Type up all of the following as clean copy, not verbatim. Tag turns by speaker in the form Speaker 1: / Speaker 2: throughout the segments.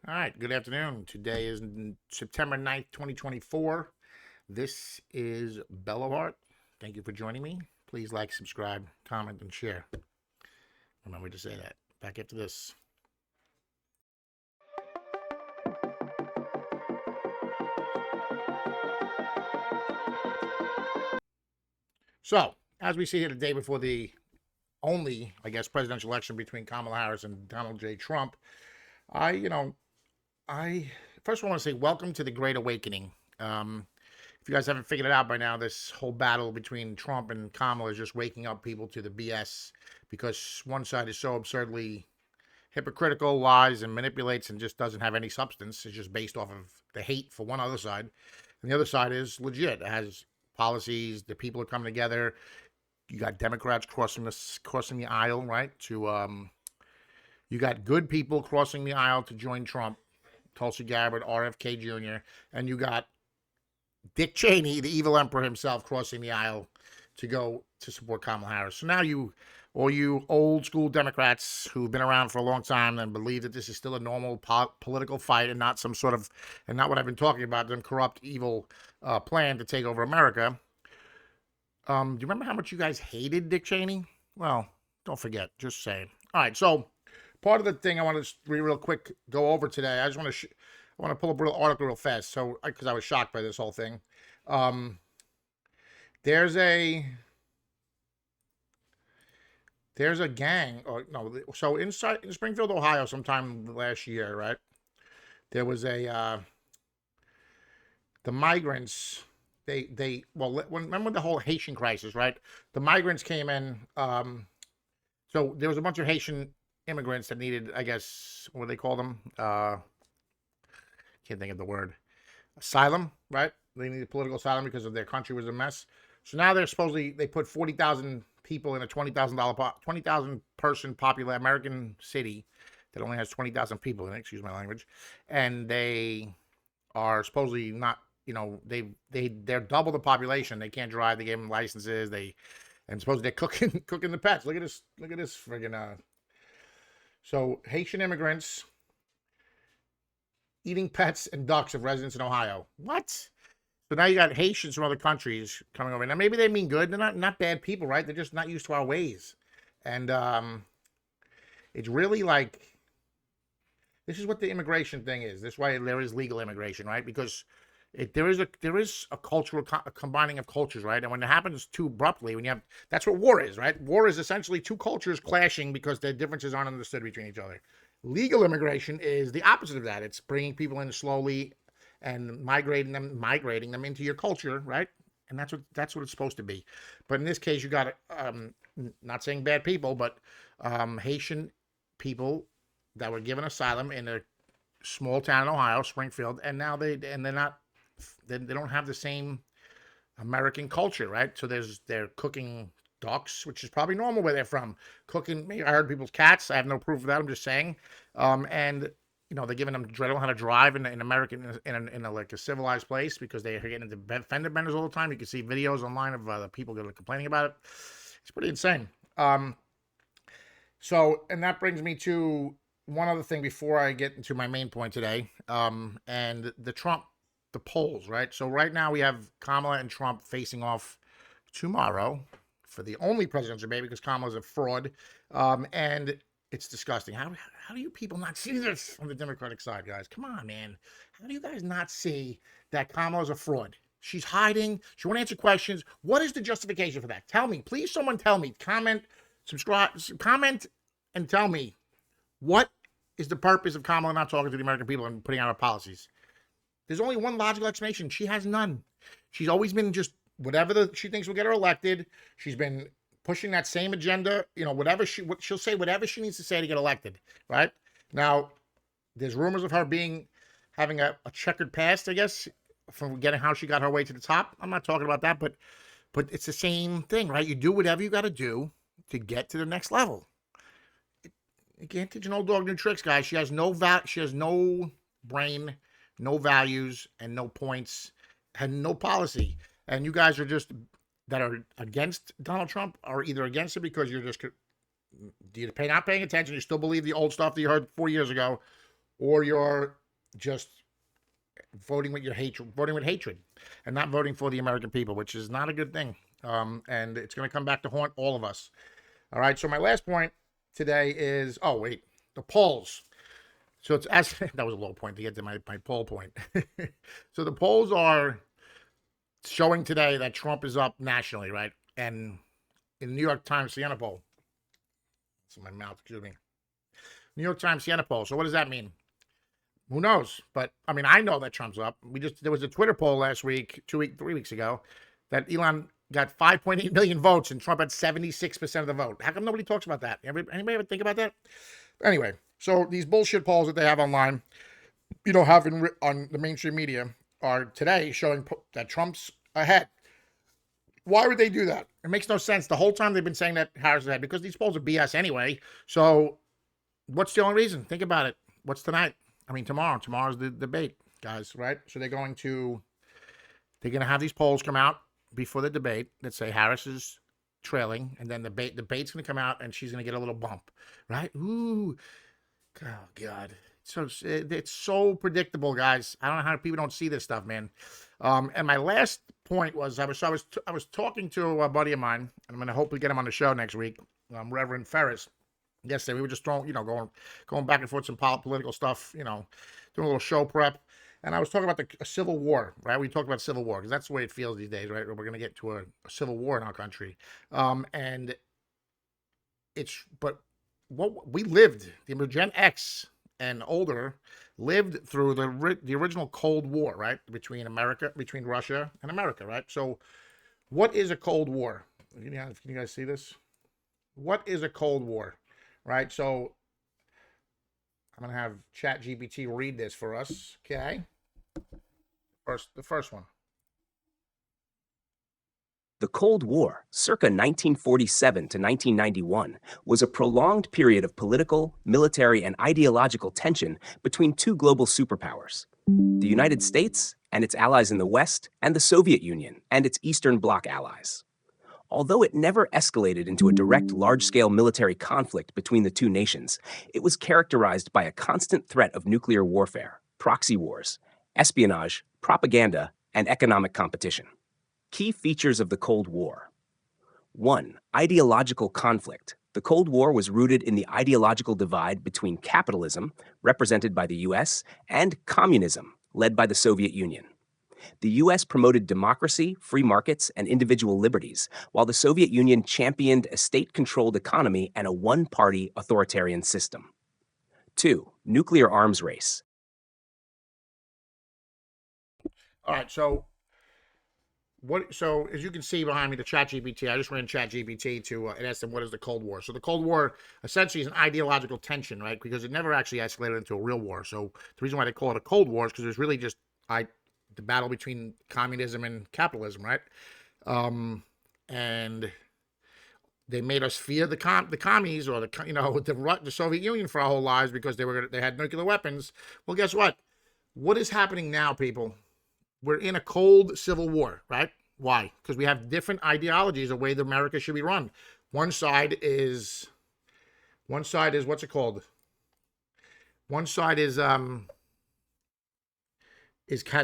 Speaker 1: All right, good afternoon. Today is September 9th, 2024. This is Belloheart. Thank you for joining me. Please like, subscribe, comment, and share. Remember to say that. Back after this. So, as we see here the day before the only, I guess, presidential election between Kamala Harris and Donald J. Trump, I, you know, I first of all want to say welcome to the Great Awakening. If you guys haven't figured it out by now, this whole battle between Trump and Kamala is just waking up people to the BS because one side is so absurdly hypocritical, lies, and manipulates and just doesn't have any substance. It's just based off of the hate for one other side. And the other side is legit. It has policies, the people are coming together. You got Democrats crossing the aisle, right? You got good people crossing the aisle to join Trump, Tulsi Gabbard, RFK Jr., and you got Dick Cheney, the evil emperor himself, crossing the aisle to go to support Kamala Harris. So now all you old school Democrats who've been around for a long time and believe that this is still a normal political fight and not some sort of, and not what I've been talking about, them corrupt, evil plan to take over America. Do you remember how much you guys hated Dick Cheney? Well, don't forget. Just saying. All right, so part of the thing I want to real quick go over today. I want to pull up a real article real fast. So, because I was shocked by this whole thing, um, there's a gang, or no, so in Springfield, Ohio, sometime last year, right? There was the migrants. Remember the whole Haitian crisis, right? The migrants came in. So there was a bunch of Haitian immigrants that needed, I guess, what do they call them? Can't think of the word. Asylum, right? They needed political asylum because of their country was a mess. So now they put 40,000 people in a $20,000 person popular American city that only has 20,000 people in it. Excuse my language, and they are supposedly not. They're double the population. They can't drive. They gave them licenses. And supposedly they're cooking the pets. Look at this friggin' So Haitian immigrants eating pets and ducks of residents in Ohio. What? So now you got Haitians from other countries coming over. Now maybe they mean good. They're not bad people, right? They're just not used to our ways. And it's really like this is what the immigration thing is. This is why there is legal immigration, right? Because there is a cultural combining of cultures, right? And when it happens too abruptly, that's what war is, right? War is essentially two cultures clashing because their differences aren't understood between each other. Legal immigration is the opposite of that. It's bringing people in slowly and migrating them into your culture, right? And that's what it's supposed to be. But in this case, you got not saying bad people, but Haitian people that were given asylum in a small town in Ohio, Springfield, and now they don't have the same American culture, right? So they're cooking ducks, which is probably normal where they're from. Cooking, I heard people's cats. I have no proof of that. I'm just saying. And they're giving them they don't know how to drive in American in a like a civilized place because they're getting into fender benders all the time. You can see videos online of the people that are complaining about it. It's pretty insane. So, and that brings me to one other thing before I get into my main point today. And the polls, right? So right now we have Kamala and Trump facing off tomorrow for the only presidential debate because Kamala's a fraud. And it's disgusting. How do you people not see this on the Democratic side, guys? Come on, man. How do you guys not see that Kamala's a fraud? She's hiding. She won't answer questions. What is the justification for that? Tell me. Please, someone tell me. Comment, and tell me what is the purpose of Kamala not talking to the American people and putting out her policies? There's only one logical explanation. She has none. She's always been just whatever she thinks will get her elected. She's been pushing that same agenda. She'll say whatever she needs to say to get elected. Right now, there's rumors of her having a checkered past, I guess, from getting how she got her way to the top. I'm not talking about that, but it's the same thing, right? You do whatever you got to do to get to the next level. You can't teach an old dog new tricks, guys. She has no brain, no values, and no points, and no policy. And you guys that are against Donald Trump are either against it because you're just not paying attention. You still believe the old stuff that you heard 4 years ago, or you're just voting with your hatred, voting with hatred, and not voting for the American people, which is not a good thing. And it's going to come back to haunt all of us. All right. So my last point today is, oh wait, the polls. So it's as that was a low point to get to my poll point. So the polls are showing today that Trump is up nationally, right? And in the New York Times Siena poll, it's in my mouth, excuse me. New York Times Siena poll. So what does that mean? Who knows? But I mean, I know that Trump's up. There was a Twitter poll last week, 3 weeks ago, that Elon got 5.8 million votes and Trump had 76% of the vote. How come nobody talks about that? Anybody ever think about that? Anyway, so these bullshit polls that they have online, on the mainstream media, are today showing that Trump's ahead. Why would they do that? It makes no sense. The whole time they've been saying that Harris is ahead, because these polls are BS anyway. So what's the only reason? Think about it. What's tonight? I mean, tomorrow. Tomorrow's the debate, guys, right? So they're going to have these polls come out before the debate that say Harris is trailing, and then the debate's going to come out, and she's going to get a little bump, right? Ooh, oh God, so it's so predictable, guys. I don't know how people don't see this stuff, man. And my last point was I was talking to a buddy of mine, and I'm going to hopefully get him on the show next week, Reverend Ferris. Yesterday we were just throwing, going back and forth some political stuff, doing a little show prep. And I was talking about a civil war, right? We talked about civil war because that's the way it feels these days, right? We're going to get to a civil war in our country. And but what we lived, the Gen X and older, lived through the original Cold War, right? Between Russia and America, right? So what is a Cold War? Can you guys see this? What is a Cold War? Right, so I'm gonna have ChatGPT read this for us. Okay, the first one.
Speaker 2: The Cold War, circa 1947 to 1991, was a prolonged period of political, military, and ideological tension between two global superpowers, the United States and its allies in the West, and the Soviet Union and its Eastern Bloc allies. Although it never escalated into a direct large-scale military conflict between the two nations, it was characterized by a constant threat of nuclear warfare, proxy wars, espionage, propaganda, and economic competition. Key features of the Cold War. 1. Ideological conflict. The Cold War was rooted in the ideological divide between capitalism, represented by the US, and communism, led by the Soviet Union. The U.S. promoted democracy, free markets, and individual liberties, while the Soviet Union championed a state-controlled economy and a one-party authoritarian system. 2. Nuclear arms race.
Speaker 1: All right, so as you can see behind me, the ChatGPT, I just ran ChatGPT to and asked them what is the Cold War. So the Cold War essentially is an ideological tension, right? Because it never actually escalated into a real war. So the reason why they call it a Cold War is because it's really just the battle between communism and capitalism, right? And they made us fear the commies or the Soviet Union for our whole lives because they had nuclear weapons. Well, guess what? What is happening now, people? We're in a cold civil war, right? Why? Because we have different ideologies of the way that America should be run. One side is what's it called? One side has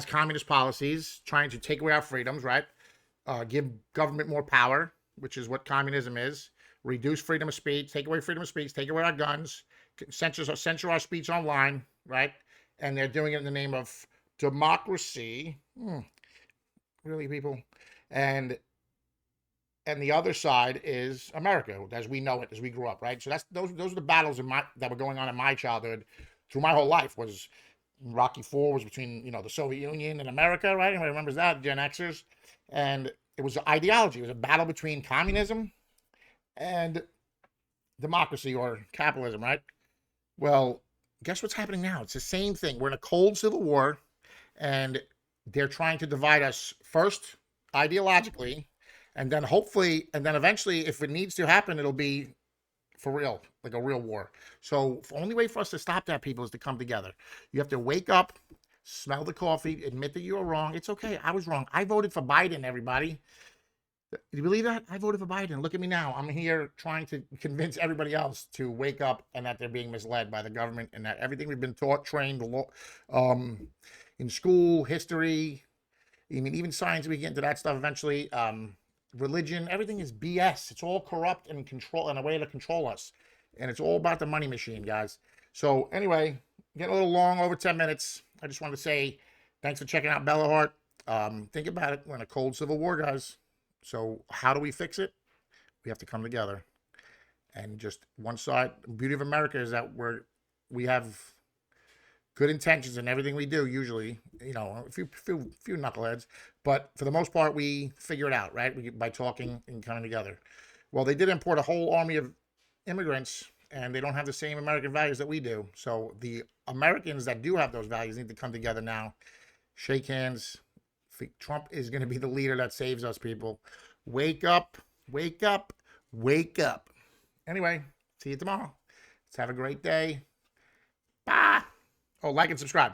Speaker 1: communist policies trying to take away our freedoms, right? Give government more power, which is what communism is. Reduce freedom of speech, take away freedom of speech, take away our guns, censor our speech online, right? And they're doing it in the name of democracy. Really, people? And the other side is America, as we know it, as we grew up, right? So those are the battles that were going on in my childhood through my whole life. Was Rocky IV was between, the Soviet Union and America, right? Everybody remembers that, Gen Xers. And it was ideology. It was a battle between communism and democracy or capitalism, right? Well, guess what's happening now? It's the same thing. We're in a cold civil war, and they're trying to divide us first ideologically, and then eventually, if it needs to happen, it'll be for real, like a real war. So the only way for us to stop that, people, is to come together. You have to wake up, smell the coffee, admit that you were wrong. It's okay. I was wrong. I voted for Biden, everybody. Do you believe that? I voted for Biden. Look at me now. I'm here trying to convince everybody else to wake up and that they're being misled by the government and that everything we've been taught, trained, um, in school, history, I mean, even science, we get into that stuff eventually. Religion, everything is BS. It's all corrupt and control and a way to control us. And it's all about the money machine, guys. So anyway, getting a little long, over 10 minutes. I just wanted to say thanks for checking out Belloheart. Think about it. We're in a cold civil war, guys. So how do we fix it? We have to come together. And just one side, the beauty of America is that we have good intentions in everything we do. Usually, a few knuckleheads, but for the most part, we figure it out, right? By talking and coming together. Well, they did import a whole army of immigrants, and they don't have the same American values that we do. So the Americans that do have those values need to come together now, shake hands. Trump is going to be the leader that saves us, people. Wake up, wake up, wake up. Anyway, see you tomorrow. Let's have a great day. Bye. Oh, like and subscribe.